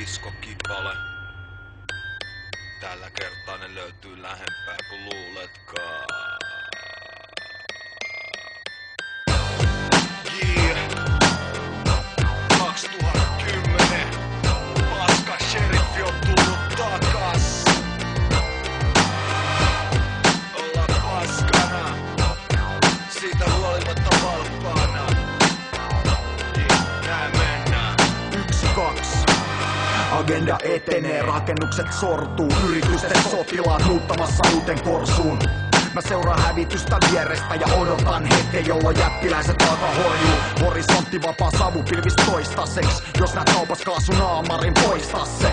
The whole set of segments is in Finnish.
diskokipale. Tällä kertaa ne löytyy lähempää kuin luuletkaan. Yeah. 2010. Paska sheriffi on tullut takas. Ollaan paskana. Siitä huolimatta valppaana. Näin mennään. 1-2. Agenda etenee, rakennukset sortuu, yritysten sotilaat muuttamassa uuteen korsuun. Mä seuraan hävitystä vierestä ja odotan hetken, jolloin jättiläiset alkaa horjuu. Horisontti vapaa savupilvis toistaseks, jos nää kaupas kaasun naamarin poista se.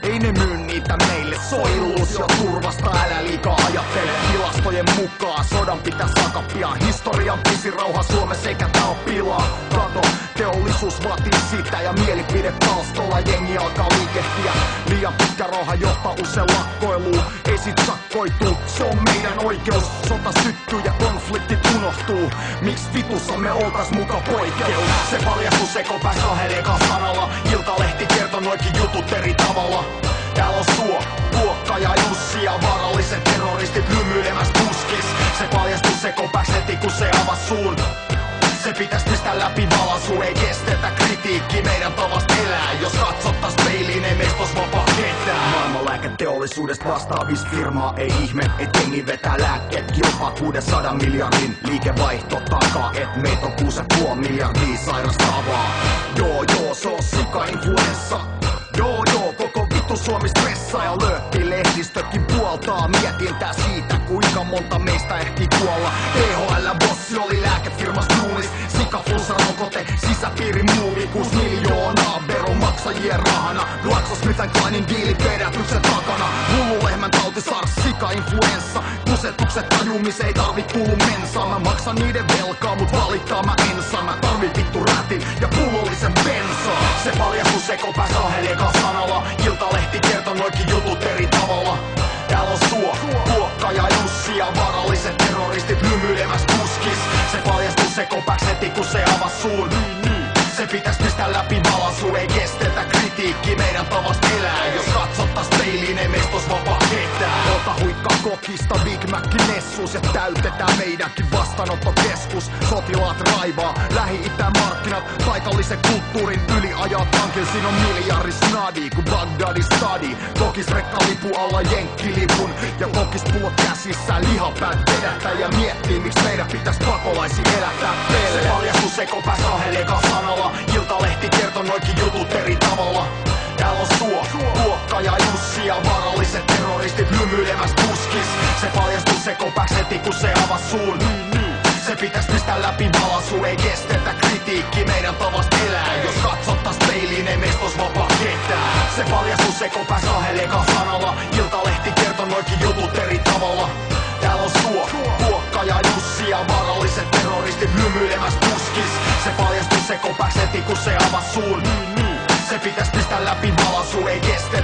Ei ne myy niitä meille, se on illuusio turvasta, älä liikaa ajattele. Tilastojen mukaan sodan pitää saada pian. Historian pisin rauha Suomessa eikä tää oo pilaa. Kato, teollisuus vaatii sitä ja mielipidepalstolla jengi alkaa liikehtiä. Liian pitkä rauha johtaa usein lakkoiluun, ei sit sakkoituu, se on meidän oikeus. Sota syttyy ja konfliktit unohtuu, miks vitussa me oltais muka poikkeus? Se paljastuu sekopääs kahden ekan sanalla, Iltalehti kertoo noikin jutut eri tavalla. Täällä on Suo, Luokka ja Jussi ja vaaralliset terroristit lymyilemäs puskis. Se paljastuu sekopääs heti kun se avas suun. Se pitäis pistää läpi valasuun, ei kestetä kritiikki meidän tavasta elää. Jos katsottais peiliin, ei meistä ois vapaa ketään. Maailmanlääketeollisuudesta vastaavis firmaa, ei ihme, et jengi vetää lääkkeet kilpaa 600 miljardin liikevaihto takaa, et meitä on 6,5 miljardia sairastavaa. Joo, se on sika-influenssa. Joo, koko vittu Suomi stressaa ja lööppilehdistökin puoltaa mietintää siitä, kuinka monta meistä ehtii kuolla. THL-bossi oli lääkefirmas duunis, sikaflussa-rokote, sisäpiirin muuvi, 6 miljoonaa veronmaksajien rahana. GlaxoSmithKlinein diilipedätyksen takana, hullulehmän tauti, SARS, sika-influenssa. Kusetukset tajumis, ei tarvi kuulu mensaa. Mä maksan niiden velkaa, mut valittaa mä en saa. Mä tarvin vittu rätin ja pullollisen bensaa. Se paljastuu sekopääs kahden ekan sanalla, Iltalehti kertoo noikin jutut eri tavalla. Täällä on Suo, Luokka ja Jussi ja vaaralliset terroristit lymyilemäs puskis. Se paljastuu sekopääs heti kun se avas suun. Se pitäis pistää läpi valasuun, ei kestetä kritiikki meidän tavasta elää. Jos katsottais peiliin, ei meistä ois vapaa ketään. Ota huikka kokista, Big Mac nessus ja täytetään meidänkin vastaanottokeskus. Sotilaat raivaa, Lähi-Itään markkinat, paikallisen kulttuurin yli ajaa tankin. Siinä on miljardi snadi, kun Bagdadi stadi. Kokis rekkalipu alla jenkkilipun ja kokis pullot käsissä, lihapäät vedättää ja miettii miks meidän pitäis pakolaisi elättää pelle. Se paljastuu sekopääs kahden ekan sanalla, Iltalehti kertoo noikin jutut eri tavalla. Täällä on Suo, Luokka ja Jussi ja vaaralliset terroristit lymyilemäs puskis. Se paljastuu sekopääs heti kun se avas suun. Se pitäis pistää läpi valasuun, ei kestetä kritiikki meidän tavasta elää. Jos katsottais peiliin, ei meistä ois vapaa ketään. Se paljastuu sekopääs kahden ekan sanalla, Iltalehti kertoo noikin jutut eri tavalla. Täällä on Suo, Luokka ja Jussi ja vaaralliset terroristit lymyilemäs puskis. Se paljastuu sekopääs heti kun se avas suun. Se pitäis pistää läpi valasuun, ei kestetä